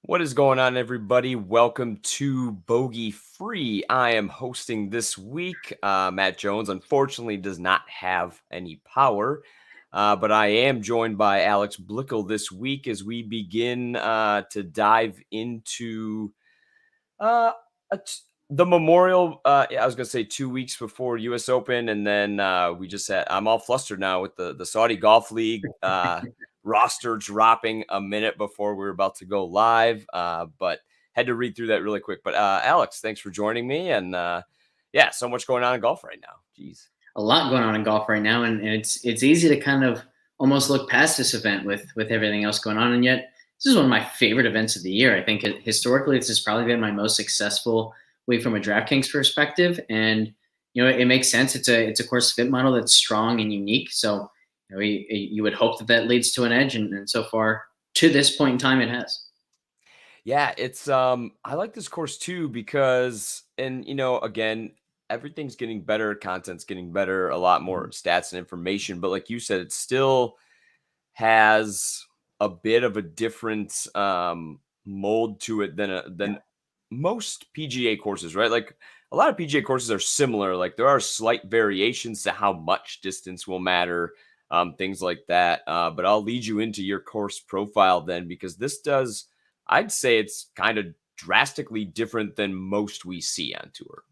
What is going on, everybody? Welcome to Bogey Free. I am hosting this week. Matt Jones, unfortunately, does not have any power, but I am joined by Alex Blickle this week as we begin to dive into uh, a t- the Memorial. I was going to say 2 weeks before U.S. Open, and then we just had. I'm all flustered now with the Saudi Golf League. Roster dropping a minute before we were about to go live, but had to read through that really quick. But Alex, thanks for joining me. And yeah, so much going on in golf right now. Jeez. A lot going on in golf right now, and it's easy to kind of almost look past this event with everything else going on. And yet, this is one of my favorite events of the year. I think historically, this has probably been my most successful week from a DraftKings perspective, and it makes sense. It's a course fit model that's strong and unique. So you would hope that leads to an edge, and so far to this point in time, it has. Yeah, it's I like this course too because again, everything's getting better, content's getting better, a lot more stats and information, but like you said, it still has a bit of a different mold to it than most PGA courses, right? Like a lot of PGA courses are similar. Like there are slight variations to how much distance will matter, things like that. But I'll lead you into your course profile then, because this does, I'd say it's kind of drastically different than most we see on tour.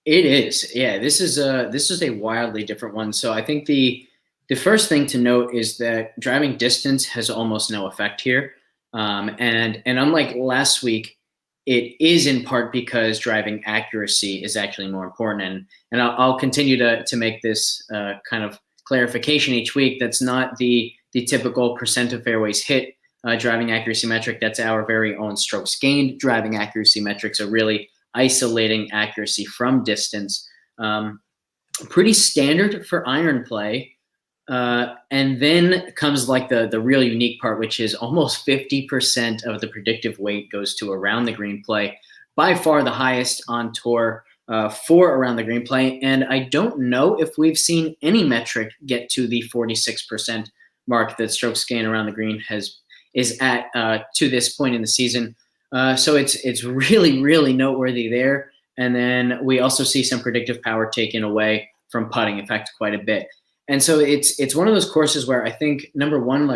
It is, yeah. This is a wildly different one. So I think the first thing to note is that driving distance has almost no effect here, and unlike last week, it is in part because driving accuracy is actually more important. And I'll continue to make this kind of clarification each week. That's not the typical percent of fairways hit driving accuracy metric. That's our very own strokes gained driving accuracy metrics are really isolating accuracy from distance. Pretty standard for iron play. And then comes like the real unique part, which is almost 50% of the predictive weight goes to around the green play, by far the highest on tour for around the green play. And I don't know if we've seen any metric get to the 46% mark that strokes gain around the green is at to this point in the season. So it's really, really noteworthy there. And then we also see some predictive power taken away from putting, in fact, quite a bit. And so it's one of those courses where I think, number one,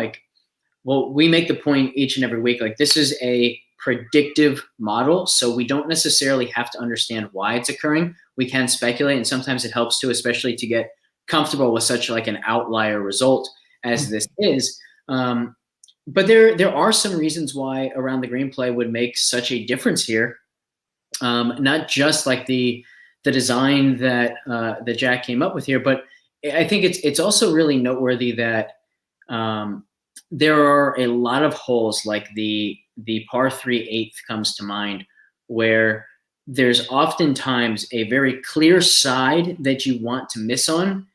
we make the point each and every week, like this is a predictive model. So we don't necessarily have to understand why it's occurring. We can speculate, and sometimes it helps to, especially to get comfortable with such like an outlier result as this is. But there are some reasons why around the green play would make such a difference here. Not just like the design that Jack came up with here, but I think it's also really noteworthy that there are a lot of holes, like the par 3/8 comes to mind, where there's oftentimes a very clear side that you want to miss on,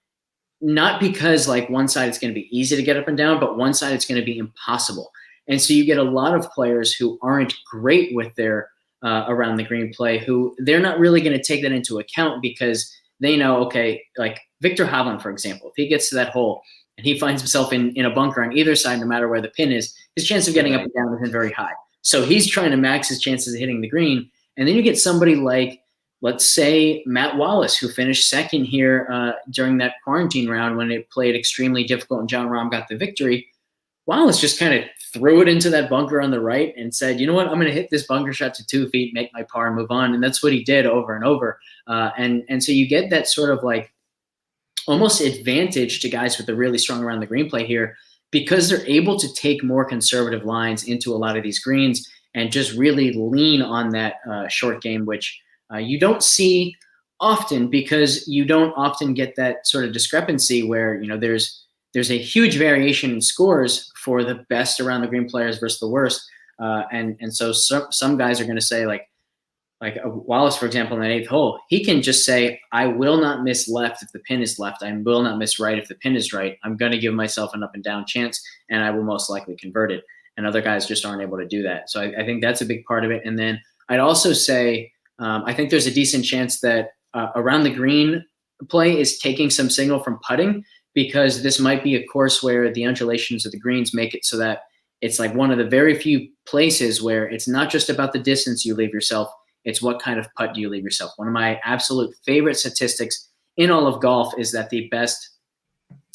not because like one side it's going to be easy to get up and down, but one side it's going to be impossible. And so you get a lot of players who aren't great with their around the green play, who they're not really going to take that into account because they know, okay, like Victor Hovland, for example, if he gets to that hole and he finds himself in a bunker on either side, no matter where the pin is, his chance of getting up and down isn't very high. So he's trying to max his chances of hitting the green. And then you get somebody like, let's say, Matt Wallace, who finished second here during that quarantine round when it played extremely difficult and Jon Rahm got the victory. Wallace just kind of threw it into that bunker on the right and said, you know what, I'm going to hit this bunker shot to 2 feet, make my par, and move on. And that's what he did over and over. And so you get that sort of like almost advantage to guys with a really strong around the green play here, because they're able to take more conservative lines into a lot of these greens and just really lean on that short game, which you don't see often, because you don't often get that sort of discrepancy where, there's a huge variation in scores for the best around the green players versus the worst. And so some guys are going to say like Wallace, for example, in that 8th hole, he can just say, I will not miss left if the pin is left. I will not miss right if the pin is right. I'm going to give myself an up and down chance, and I will most likely convert it. And other guys just aren't able to do that. So I think that's a big part of it. And then I'd also say I think there's a decent chance that around the green play is taking some signal from putting, because this might be a course where the undulations of the greens make it so that it's like one of the very few places where it's not just about the distance you leave yourself, it's what kind of putt do you leave yourself. One of my absolute favorite statistics in all of golf is that the best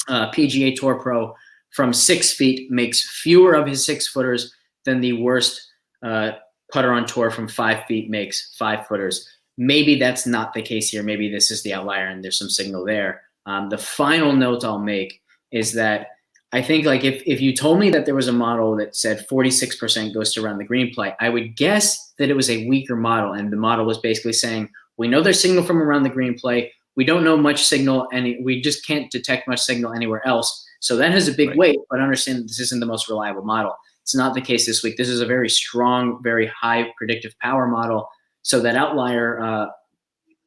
PGA Tour pro from 6 feet makes fewer of his 6-footers than the worst putter on tour from 5 feet makes 5-footers. Maybe that's not the case here. Maybe this is the outlier and there's some signal there. The final note I'll make is that I think like if you told me that there was a model that said 46% goes to around the green play, I would guess that it was a weaker model. And the model was basically saying, we know there's signal from around the green play. We don't know much signal, and we just can't detect much signal anywhere else. So that has a big weight, but understand that this isn't the most reliable model. It's not the case this week. This is a very strong, very high predictive power model. So that outlier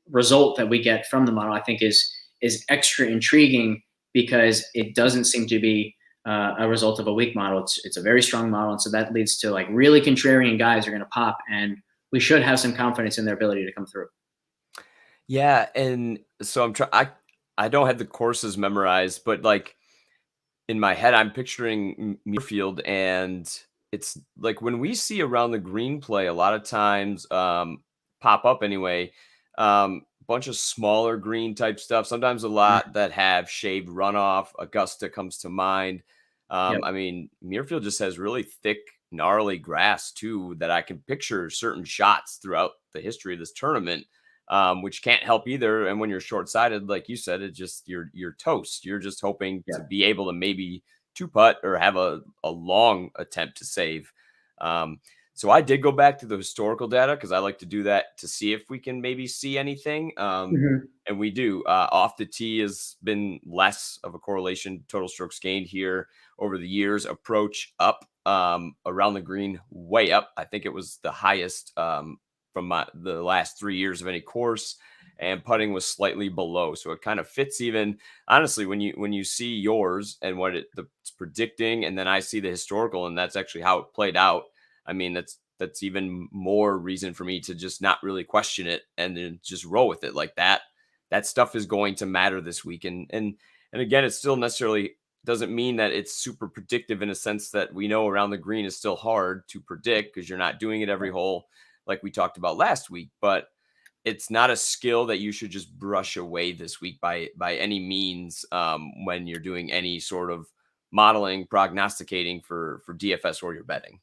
result that we get from the model, I think, is extra intriguing because it doesn't seem to be a result of a weak model. It's a very strong model, and so that leads to like really contrarian guys are going to pop, and we should have some confidence in their ability to come through. Yeah, and so I'm trying. I don't have the courses memorized, but like in my head, I'm picturing Muirfield, and it's like when we see around the green play, a lot of times pop up anyway. Bunch of smaller green type stuff. Sometimes a lot that have shaved runoff. Augusta comes to mind. Yep. I mean, Muirfield just has really thick, gnarly grass too that I can picture certain shots throughout the history of this tournament, which can't help either. And when you're short-sighted, like you said, it just you're toast. You're just hoping to be able to maybe two putt or have a long attempt to save. So I did go back to the historical data because I like to do that to see if we can maybe see anything. And we do. Off the tee has been less of a correlation. Total strokes gained here over the years. Approach up, around the green, way up. I think it was the highest from the last 3 years of any course. And putting was slightly below. So it kind of fits even, honestly, when you see yours and what it's predicting, and then I see the historical, and that's actually how it played out. I mean, that's even more reason for me to just not really question it and then just roll with it like that. That stuff is going to matter this week. And again, it still necessarily doesn't mean that it's super predictive in a sense that we know around the green is still hard to predict because you're not doing it every hole like we talked about last week. But it's not a skill that you should just brush away this week by any means when you're doing any sort of modeling, prognosticating for DFS or your betting.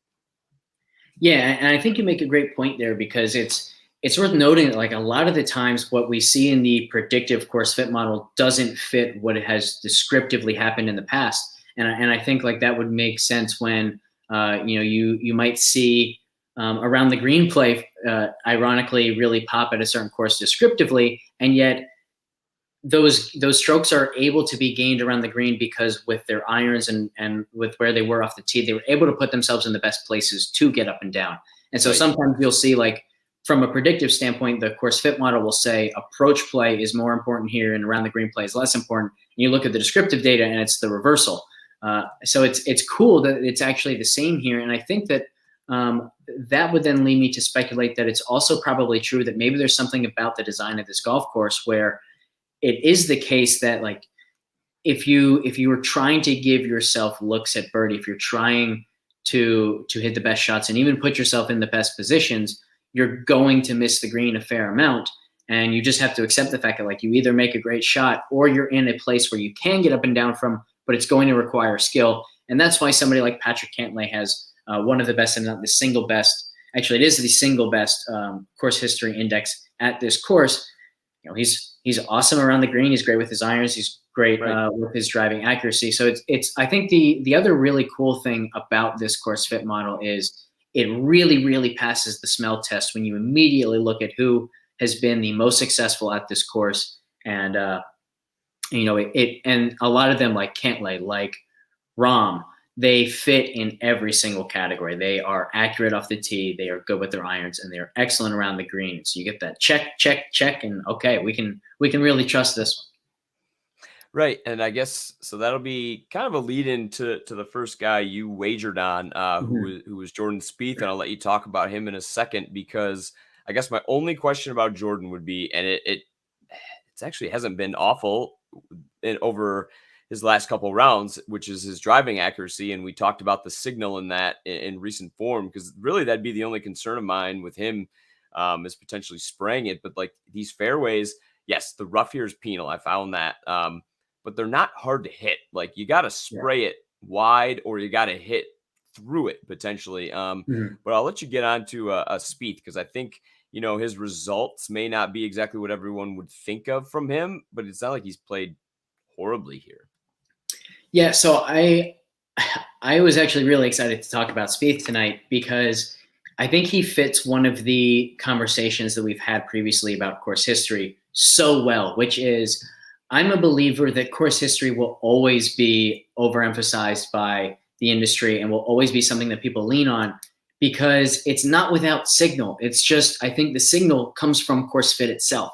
Yeah, and I think you make a great point there because it's worth noting that like a lot of the times what we see in the predictive course fit model doesn't fit what has descriptively happened in the past, and I think like that would make sense when you might see around the green play ironically really pop at a certain course descriptively, and yet those strokes are able to be gained around the green because with their irons and with where they were off the tee, they were able to put themselves in the best places to get up and down. And so sometimes you'll see like from a predictive standpoint, the course fit model will say approach play is more important here and around the green play is less important. And you look at the descriptive data and it's the reversal. So it's cool that it's actually the same here. And I think that that would then lead me to speculate that it's also probably true that maybe there's something about the design of this golf course where it is the case that like if you were trying to give yourself looks at birdie, if you're trying to hit the best shots and even put yourself in the best positions, you're going to miss the green a fair amount. And you just have to accept the fact that like you either make a great shot or you're in a place where you can get up and down from, but it's going to require skill. And that's why somebody like Patrick Cantlay has one of the best, and not the single best. Actually, it is the single best course history index at this course. You know, he's awesome around the green. He's great with his irons. He's great with his driving accuracy. So it's I think the other really cool thing about this course fit model is it really, really passes the smell test when you immediately look at who has been the most successful at this course. And and a lot of them like Cantlay, like Rahm, they fit in every single category. They are accurate off the tee. They are good with their irons, and they are excellent around the green. So you get that check, check, check, and okay, we can really trust this one. Right, and I guess so that'll be kind of a lead in to the first guy you wagered on, who was Jordan Spieth, and I'll let you talk about him in a second because I guess my only question about Jordan would be, and it's actually hasn't been awful over his last couple rounds, which is his driving accuracy. And we talked about the signal in that in recent form, because really that'd be the only concern of mine with him, is potentially spraying it. But like these fairways, yes, the rough here is penal. I found that. But they're not hard to hit. Like you got to spray it wide, or you got to hit through it potentially. But I'll let you get on to a Spieth, because I think, his results may not be exactly what everyone would think of from him, but it's not like he's played horribly here. Yeah, so I was actually really excited to talk about Spieth tonight, because I think he fits one of the conversations that we've had previously about course history so well, which is I'm a believer that course history will always be overemphasized by the industry and will always be something that people lean on, because it's not without signal. It's just, I think the signal comes from course fit itself.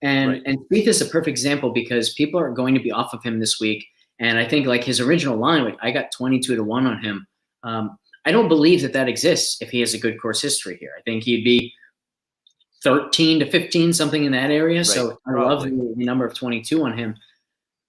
And Spieth is a perfect example, because people are going to be off of him this week. And I think like his original line, I got 22-1 on him. I don't believe that exists if he has a good course history here. I think he'd be 13-15, something in that area. Right. So I love the number of 22 on him.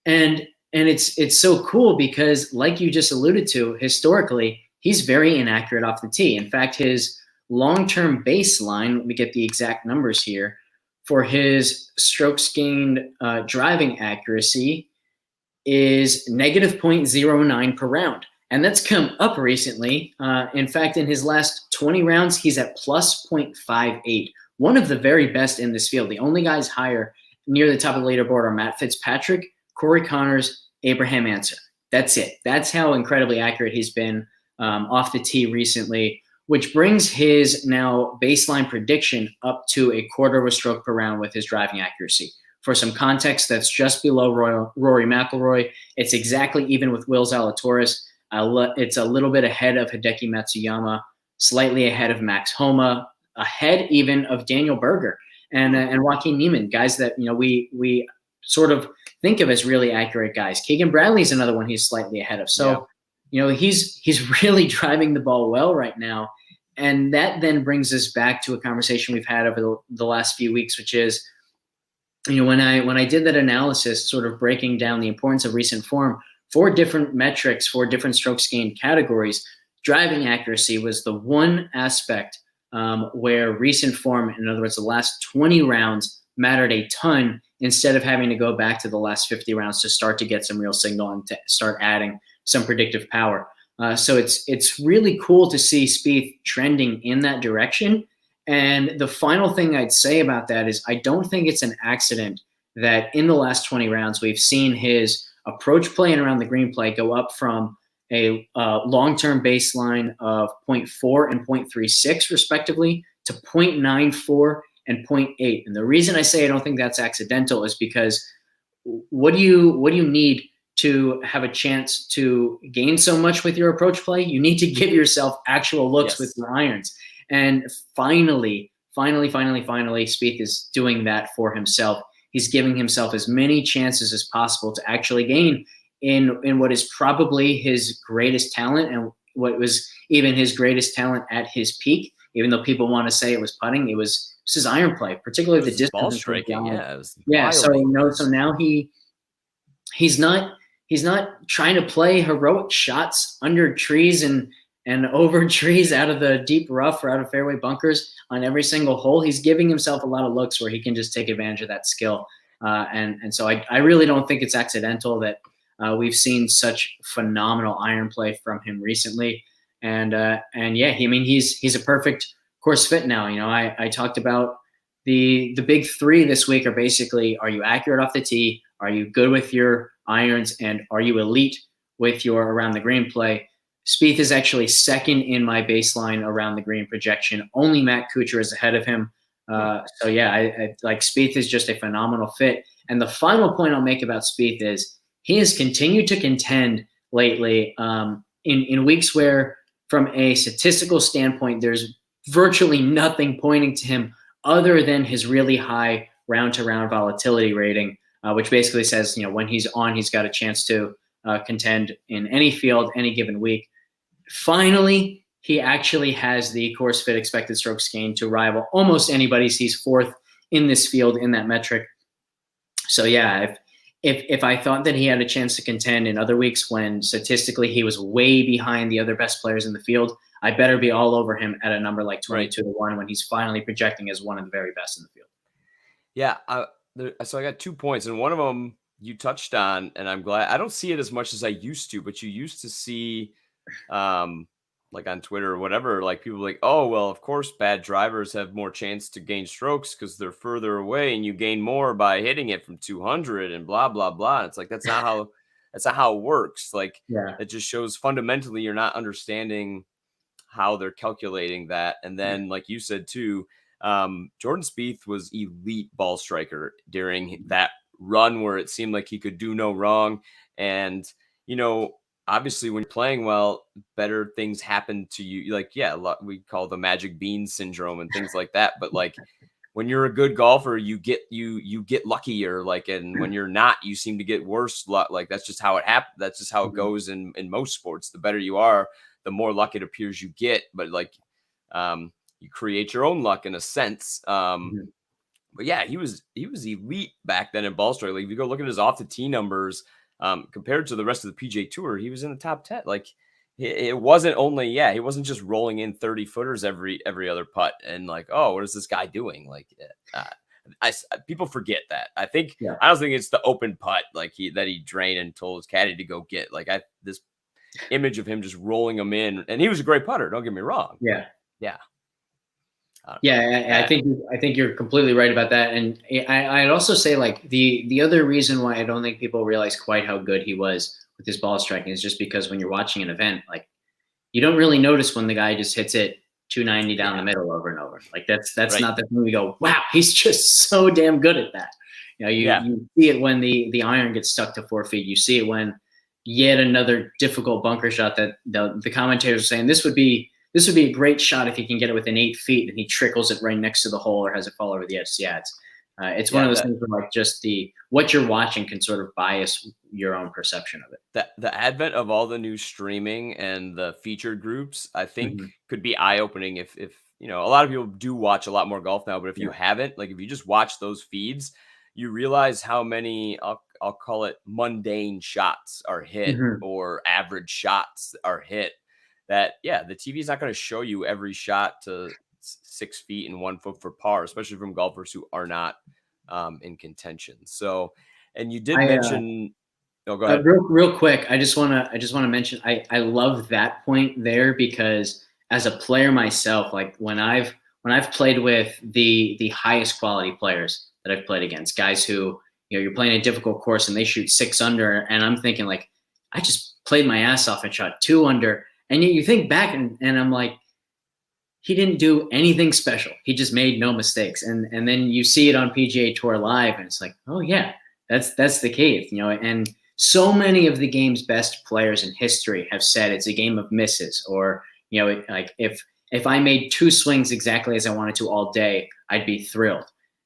And it's so cool, because like you just alluded to, historically, he's very inaccurate off the tee. In fact, his long-term baseline, let me get the exact numbers here, for his strokes gained driving accuracy is negative 0.09 per round. And that's come up recently. In fact, in his last 20 rounds, he's at plus 0.58. One of the very best in this field. The only guys higher near the top of the leaderboard are Matt Fitzpatrick, Corey Connors, Abraham Answer. That's it. That's how incredibly accurate he's been off the tee recently, which brings his now baseline prediction up to 1/4 of a stroke per round with his driving accuracy. For some context, that's just below Rory McIlroy. It's exactly even with Will Zalatoris. It's a little bit ahead of Hideki Matsuyama, slightly ahead of Max Homa, ahead even of Daniel Berger and Joaquin Niemann, guys that we sort of think of as really accurate guys. Keegan Bradley's another one he's slightly ahead of. So, he's really driving the ball well right now. And that then brings us back to a conversation we've had over the last few weeks, which is, when I did that analysis, sort of breaking down the importance of recent form for different metrics, for different strokes gained categories, driving accuracy was the one aspect where recent form, in other words, the last 20 rounds, mattered a ton, instead of having to go back to the last 50 rounds to start to get some real signal and to start adding some predictive power. So it's really cool to see Spieth trending in that direction. And the final thing I'd say about that is I don't think it's an accident that in the last 20 rounds, we've seen his approach play and around the green play go up from a long-term baseline of 0.4 and 0.36 respectively to 0.94 and 0.8. And the reason I say I don't think that's accidental is because what do you need to have a chance to gain so much with your approach play? You need to give yourself actual looks with your irons. And finally, Spieth is doing that for himself. He's giving himself as many chances as possible to actually gain in what is probably his greatest talent, and what was even his greatest talent at his peak. Even though people want to say it was putting, it was his iron play, particularly the distance. Ball striking, So now he's not trying to play heroic shots under trees and over trees out of the deep rough or out of fairway bunkers on every single hole. He's giving himself a lot of looks where he can just take advantage of that skill. And so I really don't think it's accidental that we've seen such phenomenal iron play from him recently. And yeah, he's a perfect course fit now. I talked about the big three this week are basically, are you accurate off the tee? Are you good with your irons? And are you elite with your around the green play? Spieth is actually second in my baseline around the green projection. Only Matt Kuchar is ahead of him. So yeah, I like Spieth is just a phenomenal fit. And the final point I'll make about Spieth is he has continued to contend lately in weeks where, from a statistical standpoint, there's virtually nothing pointing to him other than his really high round-to-round volatility rating, which basically says, when he's on, he's got a chance to contend in any field, any given week. Finally, he actually has the course fit expected strokes gained to rival almost anybody. He's fourth in this field in that metric. So yeah, if I thought that he had a chance to contend in other weeks when statistically he was way behind the other best players in the field, I better be all over him at a number like 22-1 when he's finally projecting as one of the very best in the field. Yeah. So I got 2 points, and one of them you touched on, and I'm glad. I don't see it as much as I used to, but you used to see, like on Twitter or whatever, like people like, oh, well, of course, bad drivers have more chance to gain strokes because they're further away, and you gain more by hitting it from 200 and blah blah blah. And it's like that's not how it works. Like Yeah. it just shows fundamentally you're not understanding how they're calculating that. And then, like you said too, Jordan Spieth was elite ball striker during that run where it seemed like he could do no wrong. And obviously, when you're playing well, better things happen to you. Like, yeah, we call the magic bean syndrome and things like that. But like, when you're a good golfer, you get luckier. Like, and when you're not, you seem to get worse luck. Like, that's just how it happens. That's just how it goes in most sports. The better you are, the more luck it appears you get. But like, you create your own luck in a sense. But yeah, he was elite back then in ball strike. Like, if you go look at his off the tee numbers, compared to the rest of the PGA Tour, he was in the top 10. Like, it wasn't only, he wasn't just rolling in 30 footers every other putt and like, oh, what is this guy doing? Like, people forget that. I don't think it's the open putt like he drained and told his caddy to go get. Like, this image of him just rolling them in, and he was a great putter. Don't get me wrong. Yeah. Yeah. I think you're completely right about that. And I'd also say like the other reason why I don't think people realize quite how good he was with his ball striking is just because when you're watching an event, like you don't really notice when the guy just hits it 290 down the middle over and over. Like that's right. Not the thing we go, wow, he's just so damn good at that. You see it when the iron gets stuck to 4 feet. You see it when yet another difficult bunker shot that the commentators are saying this would be a great shot if he can get it within 8 feet and he trickles it right next to the hole or has it fall over the edge. Yeah, it's one of those things where like just what you're watching can sort of bias your own perception of it. The advent of all the new streaming and the featured groups, I think could be eye-opening if a lot of people do watch a lot more golf now, but if you haven't, like if you just watch those feeds, you realize how many I'll call it mundane shots are hit or average shots are hit. That the TV is not going to show you every shot to 6 feet and 1 foot for par, especially from golfers who are not in contention. So, and you did mention. Go ahead. Real quick, I just want to mention I love that point there because as a player myself, like when I've played with the highest quality players that I've played against, guys who you're playing a difficult course and they shoot 6 under, and I'm thinking like I just played my ass off and shot 2 under. And you think back and I'm like, he didn't do anything special. He just made no mistakes. And then you see it on PGA Tour Live and it's like, oh yeah, that's the case, and so many of the game's best players in history have said it's a game of misses, or, like if I made 2 swings exactly as I wanted to all day, I'd be thrilled.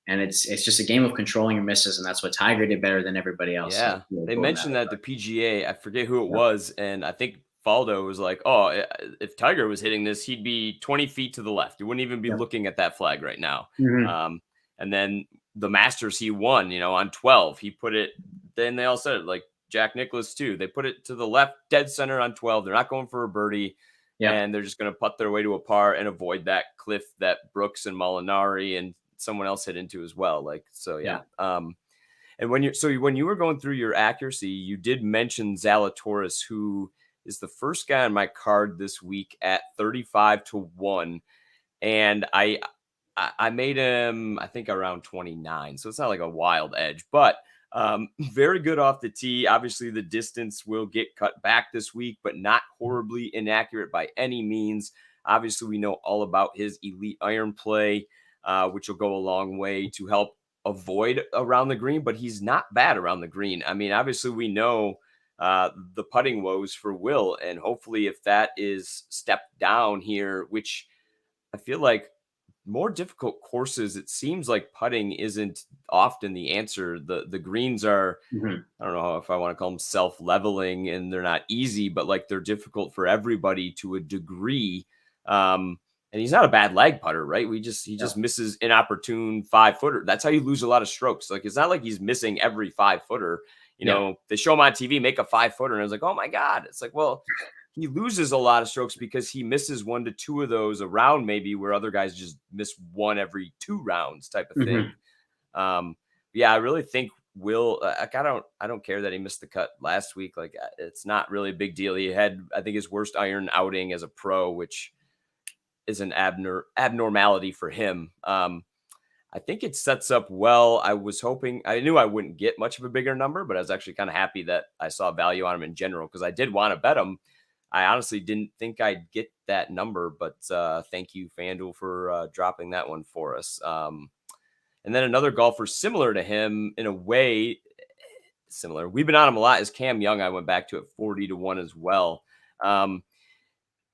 And it's just a game of controlling your misses. And that's what Tiger did better than everybody else. Yeah. They mentioned that the PGA, I forget who it was. And I think Faldo was like, oh, if Tiger was hitting this, he'd be 20 feet to the left. You wouldn't even be looking at that flag right now. And then the Masters he won, on 12, he put it, then they all said it, like Jack Nicklaus too. They put it to the left, dead center on 12. They're not going for a birdie. And they're just going to putt their way to a par and avoid that cliff that Brooks and Molinari and someone else hit into as well. Like, so, and when you were going through your accuracy, you did mention Zalatoris, who is the first guy on my card this week at 35-1. And I made him, I think around 29. So it's not like a wild edge, but very good off the tee. Obviously the distance will get cut back this week, but not horribly inaccurate by any means. Obviously we know all about his elite iron play, which will go a long way to help avoid around the green, but he's not bad around the green. I mean, obviously we know the putting woes for Will, and hopefully if that is stepped down here, which I feel like more difficult courses, it seems like putting isn't often the answer. The greens are, I don't know if I want to call them self-leveling, and they're not easy, but like they're difficult for everybody to a degree. And he's not a bad lag putter, right? He just misses inopportune 5-footer. That's how you lose a lot of strokes. Like, it's not like he's missing every 5-footer. They show him on TV, make a 5-footer. And I was like, oh my God. It's like, well, he loses a lot of strokes because he misses 1 to 2 of those around, maybe, where other guys just miss 1 every 2 rounds type of thing. I really think Will, I don't care that he missed the cut last week. Like, it's not really a big deal. He had, I think, his worst iron outing as a pro, which is an abnormality for him. I think it sets up well. I knew I wouldn't get much of a bigger number, but I was actually kind of happy that I saw value on him in general, because I did want to bet him. I honestly didn't think I'd get that number, but thank you, FanDuel, for dropping that one for us. And then another golfer similar to him, in a way, similar. We've been on him a lot, is Cam Young. I went back to it 40-1 as well. I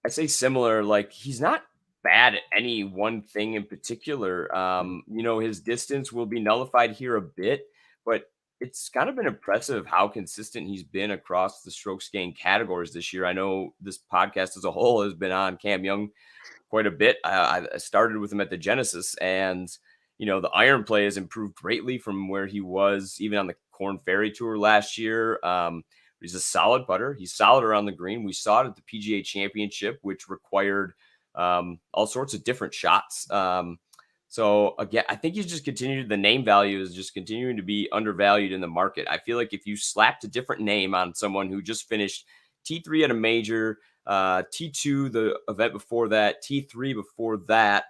say similar, like, he's not bad at any one thing in particular. His distance will be nullified here a bit, but it's kind of been impressive how consistent he's been across the strokes gained categories this year. I know this podcast as a whole has been on Cam Young quite a bit. I started with him at the Genesis, and the iron play has improved greatly from where he was even on the Korn Ferry Tour last year. He's a solid putter. He's solid around the green. We saw it at the PGA Championship, which required all sorts of different shots. So again, I think the name value is just continuing to be undervalued in the market. I feel like if you slapped a different name on someone who just finished T3 at a major, T2 the event before that, T3 before that,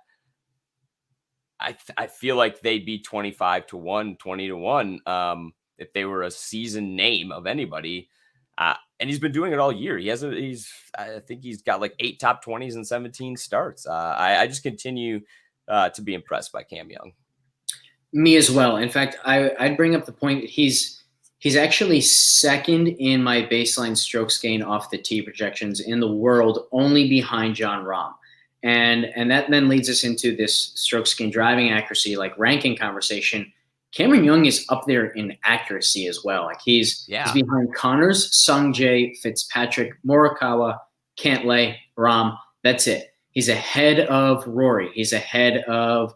I feel like they'd be 25-1, 20-1 if they were a seasoned name of anybody. And he's been doing it all year. I think he's got like 8 top 20s and 17 starts. I just continue to be impressed by Cam Young. Me as well. In fact, I'd bring up the point that he's actually second in my baseline strokes gain off the tee projections in the world, only behind Jon Rahm. And that then leads us into this strokes gain driving accuracy, like, ranking conversation. Cameron Young is up there in accuracy as well. Like, he's behind Connors, Sungjae, Fitzpatrick, Morikawa, Cantlay, Rahm. That's it. He's ahead of Rory. He's ahead of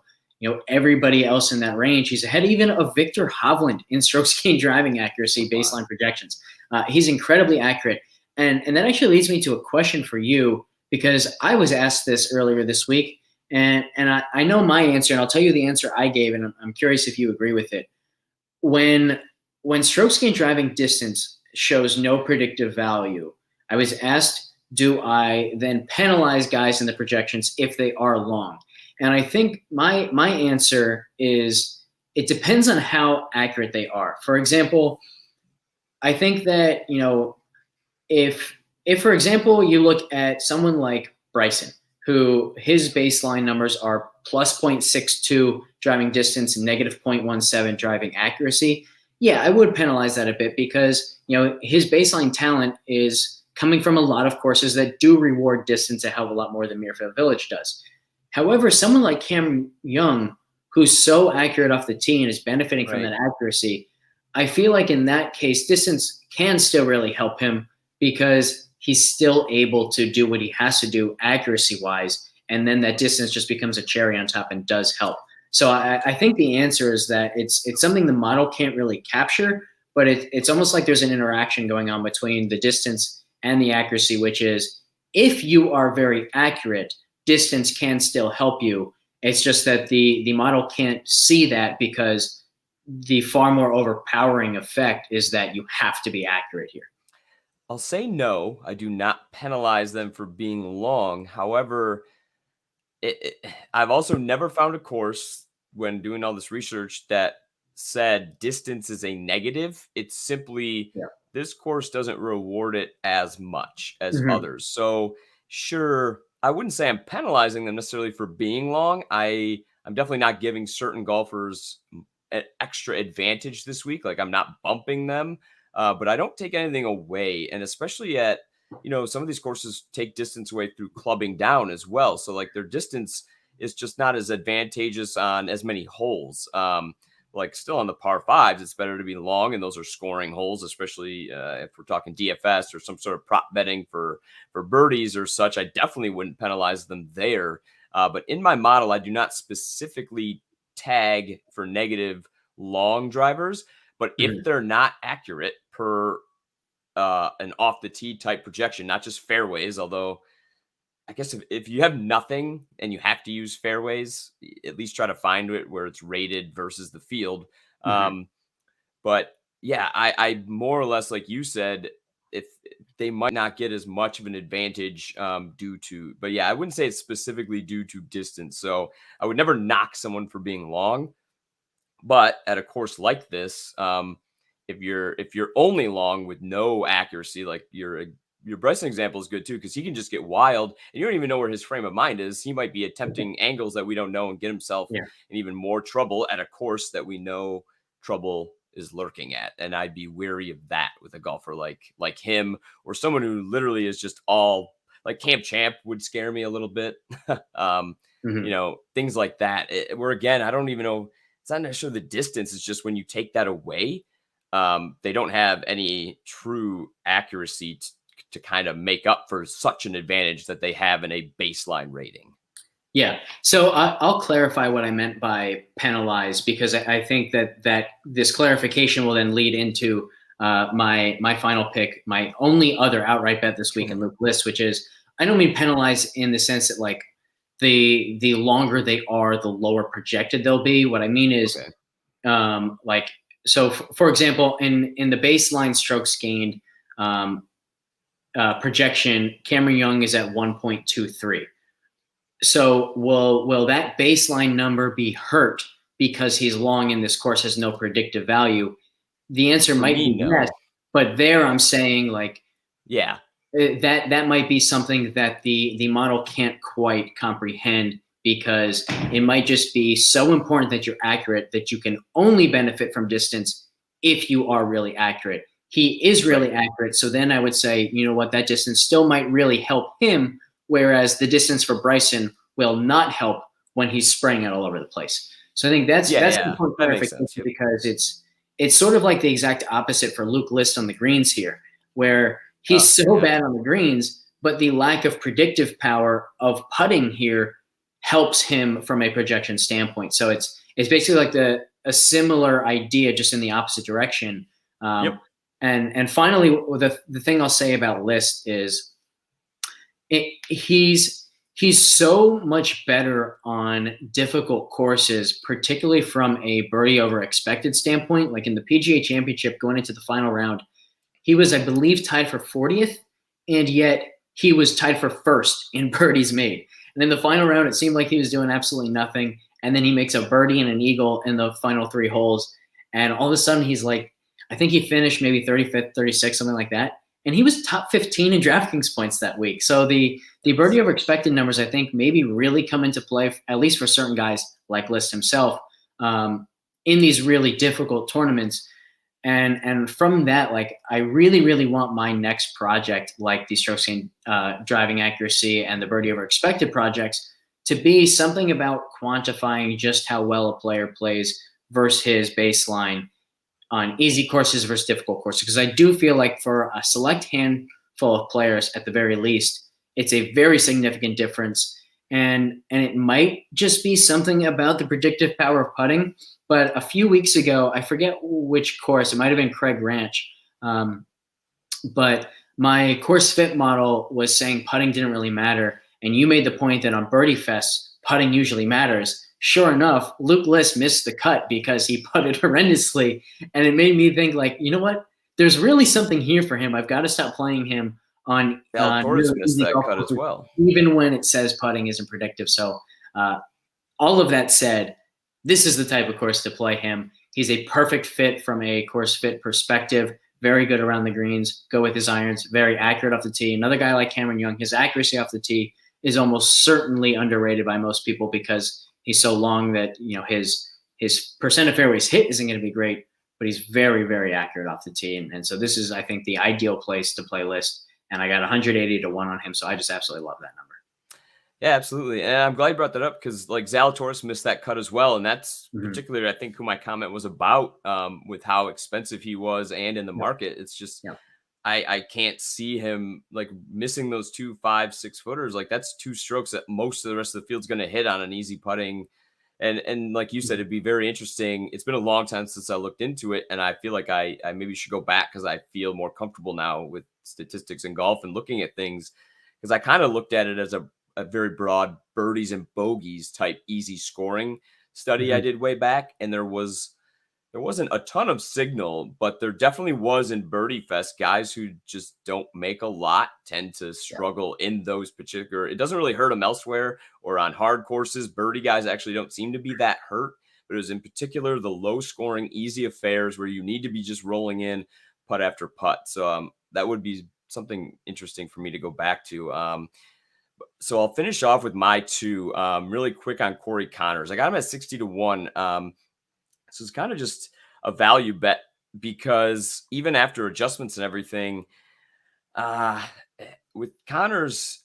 everybody else in that range. He's ahead even of Victor Hovland in strokes gain driving accuracy baseline projections. He's incredibly accurate. And that actually leads me to a question for you, because I was asked this earlier this week, and I know my answer, and I'll tell you the answer I gave, and I'm curious if you agree with it. When strokes gain driving distance shows no predictive value, I was asked, do I then penalize guys in the projections if they are long? And I think my answer is, it depends on how accurate they are. For example, I think that, if for example, you look at someone like Bryson, who his baseline numbers are plus 0.62 driving distance and negative 0.17 driving accuracy, yeah, I would penalize that a bit, because his baseline talent is coming from a lot of courses that do reward distance a hell of a lot more than Muirfield Village does. However, someone like Cam Young, who's so accurate off the tee and is benefiting from that accuracy, I feel like in that case, distance can still really help him, because he's still able to do what he has to do accuracy-wise, and then that distance just becomes a cherry on top and does help. So I think the answer is that it's something the model can't really capture, but it's almost like there's an interaction going on between the distance and the accuracy, which is, if you are very accurate, distance can still help you. It's just that the model can't see that, because the far more overpowering effect is that you have to be accurate here. I'll say no, I do not penalize them for being long. However, I've also never found a course, when doing all this research, that said distance is a negative. It's simply this course doesn't reward it as much as others. So sure, I wouldn't say I'm penalizing them necessarily for being long. I'm definitely not giving certain golfers an extra advantage this week. Like, I'm not bumping them. But I don't take anything away. And especially at, some of these courses take distance away through clubbing down as well. So, like, their distance is just not as advantageous on as many holes. Like, still on the par fives, it's better to be long, and those are scoring holes, especially if we're talking DFS or some sort of prop betting for birdies or such. I definitely wouldn't penalize them there. But in my model, I do not specifically tag for negative long drivers. But if Mhm. they're not accurate per an off the tee type projection, not just fairways, although I guess if you have nothing and you have to use fairways, at least try to find it where it's rated versus the field. Mhm. Um, but yeah, I more or less, like you said, if they might not get as much of an advantage due to, but yeah, I wouldn't say it's specifically due to distance. So I would never knock someone for being long, but at a course like this, if you're only long with no accuracy, like your Bryson example is good too, because he can just get wild and you don't even know where his frame of mind is. He might be attempting angles that we don't know and get himself Yeah. in even more trouble at a course that we know trouble is lurking at. And I'd be wary of that with a golfer like him, or someone who literally is just all like Camp Champ would scare me a little bit. um, Mhm. Things like that. Where again, I don't even know, it's not necessarily the distance. It's just when you take that away, they don't have any true accuracy to kind of make up for such an advantage that they have in a baseline rating. Yeah. So I'll clarify what I meant by penalize, because I think that this clarification will then lead into my final pick, my only other outright bet this week in Luke List, which is, I don't mean penalize in the sense that like the longer they are, the lower projected they'll be. What I mean is, Okay. like, so for example, in the baseline strokes gained um, projection, Cameron Young is at 1.23. So will that baseline number be hurt because he's long and this course has no predictive value? The answer For might me, be yes, no. but there I'm saying like Yeah. that might be something that the model can't quite comprehend, because it might just be so important that you're accurate that you can only benefit from distance if you are really accurate. He is Right. really accurate, so then I would say, you know what, that distance still might really help him, whereas the distance for Bryson will not help when he's spraying it all over the place. So I think Yeah. that's an Yeah. important That makes clarification, sense. Yep. because it's sort of like the exact opposite for Luke List on the greens here, where he's so Yeah. bad on the greens, but the lack of predictive power of putting here helps him from a projection standpoint. So it's basically like a similar idea, just in the opposite direction. Um, Yep. and finally, the thing I'll say about List is he's so much better on difficult courses, particularly from a birdie over expected standpoint. Like in the PGA Championship going into the final round, he was, I believe, tied for 40th, and yet he was tied for first in birdies made. And in the final round, it seemed like he was doing absolutely nothing. And then he makes a birdie and an eagle in the final three holes. And all of a sudden, he's like, I think he finished maybe 35th, 36th, something like that. And he was top 15 in DraftKings points that week. So the birdie over expected numbers, I think, maybe really come into play, at least for certain guys like List himself, in these really difficult tournaments. And from that, like, I really want my next project, like the strokes gained driving accuracy and the birdie over expected projects, to be something about quantifying just how well a player plays versus his baseline on easy courses versus difficult courses. Because I do feel like for a select handful of players, at the very least, it's a very significant difference. And it might just be something about the predictive power of putting. But a few weeks ago, I forget which course, it might have been Craig Ranch, but my course fit model was saying putting didn't really matter. And you made the point that on Birdie Fest, putting usually matters. Sure enough, Luke List missed the cut because he putted horrendously. And it made me think, like, you know what? There's really something here for him. I've got to stop playing him on Zalatoris really missed easy that golf cut as courses, well. even when it says putting isn't predictive. So uh, all of that said, this is the type of course to play him. He's a perfect fit from a course fit perspective. Very good around the greens. Go with his irons. Very accurate off the tee. Another guy like Cameron Young, his accuracy off the tee is almost certainly underrated by most people, because he's so long that, you know, his percent of fairways hit isn't going to be great, but he's very accurate off the tee. And so this is, I think, the ideal place to play List. And I got 180 to 1 on him, so I just absolutely love that number. Yeah, absolutely. And I'm glad you brought that up, because like Zalatoris missed that cut as well. And that's Mm-hmm. particularly, I think, who my comment was about, with how expensive he was and in the Yep. market. It's just, Yep. I can't see him like missing those 2 5 6 footers. Like that's two strokes that most of the rest of the field's going to hit on an easy putting And like you said, it'd be very interesting. It's been a long time since I looked into it, and I feel like I maybe should go back because I feel more comfortable now with statistics in golf and looking at things, because I kind of looked at it as a very broad birdies and bogeys type easy scoring study I Mhm. did way back, and there wasn't a ton of signal, but there definitely was in Birdie Fest. Guys who just don't make a lot tend to Yeah. struggle in those particular. It doesn't really hurt them elsewhere or on hard courses. Birdie guys actually don't seem to be that hurt, but it was in particular the low scoring, easy affairs where you need to be just rolling in putt after putt. So that would be something interesting for me to go back to. So I'll finish off with my two really quick on Corey Connors. I got him at 60 to 1. So it's kind of just a value bet because even after adjustments and everything, uh, with Connors,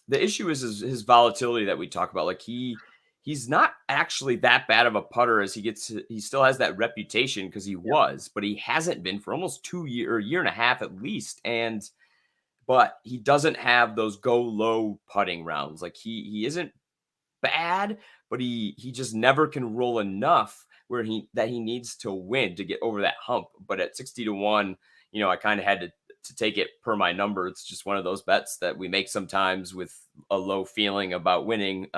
the issue is his volatility that we talk about. Like he's not actually that bad of a putter as he still has that reputation because he Yeah. was, but he hasn't been for almost 2 year or year and a half at least. But he doesn't have those go low putting rounds. Like he isn't bad, but he just never can roll enough where he needs to win to get over that hump. But at 60 to 1, I kind of had to take it per my number. It's just one of those bets that we make sometimes with a low feeling about winning.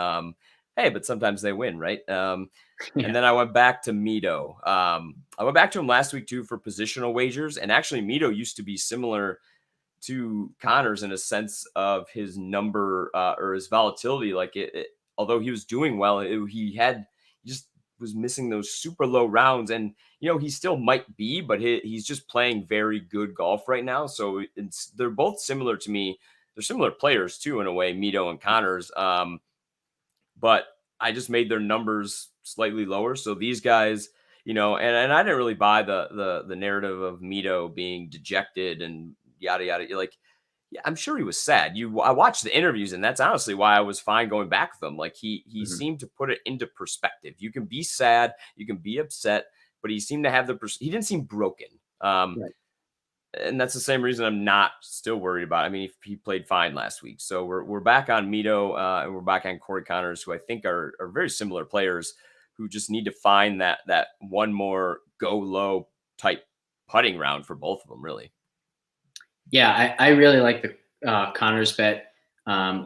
Hey, but sometimes they win, right? And Yeah. then I went back to Mito. I went back to him last week too for positional wagers, and actually Mito used to be similar to Connors in a sense of his number or his volatility. Like although he was doing well, he just was missing those super low rounds, and he still might be, but he's just playing very good golf right now. So they're both similar to me. They're similar players too in a way, Mito and Connors. But I just made their numbers slightly lower. So these guys, and I didn't really buy the narrative of Mito being dejected and yada yada. Like, yeah, I'm sure he was sad. I watched the interviews, and that's honestly why I was fine going back with them. Like he Mhm. seemed to put it into perspective. You can be sad, you can be upset, but he seemed to have he didn't seem broken. Right. And that's the same reason I'm not still worried about. I mean, he played fine last week, so we're back on Mito, and we're back on Corey Connors, who I think are very similar players who just need to find that one more go low type putting round for both of them, really. Yeah, I really like the Connors bet.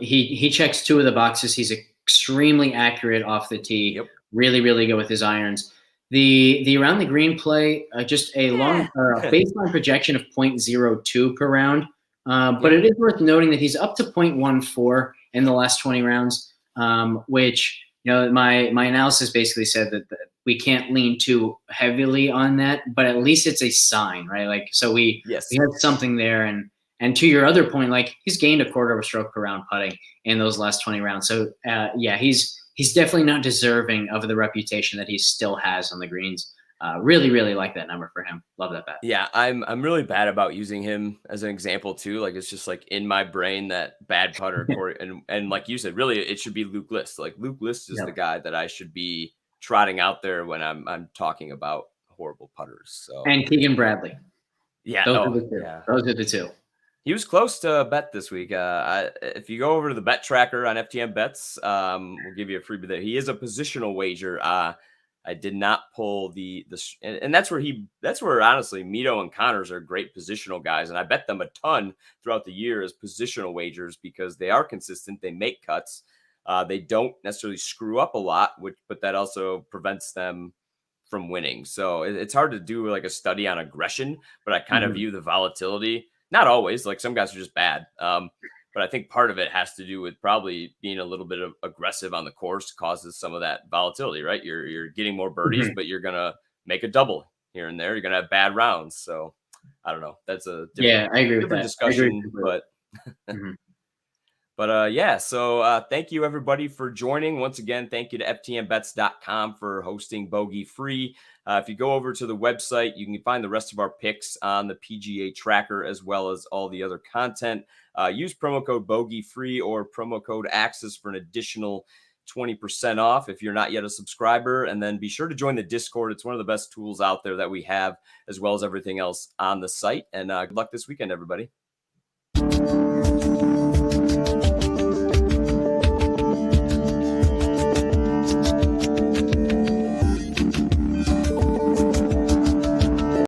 He checks two of the boxes. He's extremely accurate off the tee. Yep. Really, really good with his irons. The around the green play, just a long baseline projection of 0.02 per round. But Yep. it is worth noting that he's up to 0.14 in the last 20 rounds, which my analysis basically said that we can't lean too heavily on that, but at least it's a sign, right? Like, so we Yes. had something there, and to your other point, like he's gained a quarter of a stroke per round putting in those last 20 rounds. So yeah, he's definitely not deserving of the reputation that he still has on the greens. Really, really like that number for him. Love that bet. Yeah, I'm really bad about using him as an example too. Like it's just like in my brain that bad putter Corey, and like you said, really it should be Luke List. Like Luke List is Yeah. the guy that I should be trotting out there when I'm talking about horrible putters. So And Keegan Bradley. yeah, Those are oh the two. yeah. Those are the two. He was close to a bet this week. If you go over to the bet tracker on FTN Bets, we'll give you a freebie there. He is a positional wager. I did not pull and that's where honestly Mito and Connors are great positional guys, and I bet them a ton throughout the year as positional wagers because they are consistent. They make cuts. They don't necessarily screw up a lot, but that also prevents them from winning. So it's hard to do like a study on aggression, but I kind of Mhm. view the volatility. Not always, like some guys are just bad. But I think part of it has to do with probably being a little bit of aggressive on the course causes some of that volatility, right? You're getting more birdies, Mhm. but you're gonna make a double here and there. You're gonna have bad rounds. So I don't know. That's a Yeah, I agree with different that. I agree discussion, completely. but Mhm. yeah, so thank you everybody for joining. Once again, thank you to ftnbets.com for hosting Bogey Free. If you go over to the website, you can find the rest of our picks on the PGA tracker as well as all the other content. Use promo code Bogey Free or promo code Axis for an additional 20% off if you're not yet a subscriber. And then be sure to join the Discord. It's one of the best tools out there that we have, as well as everything else on the site. And good luck this weekend, everybody.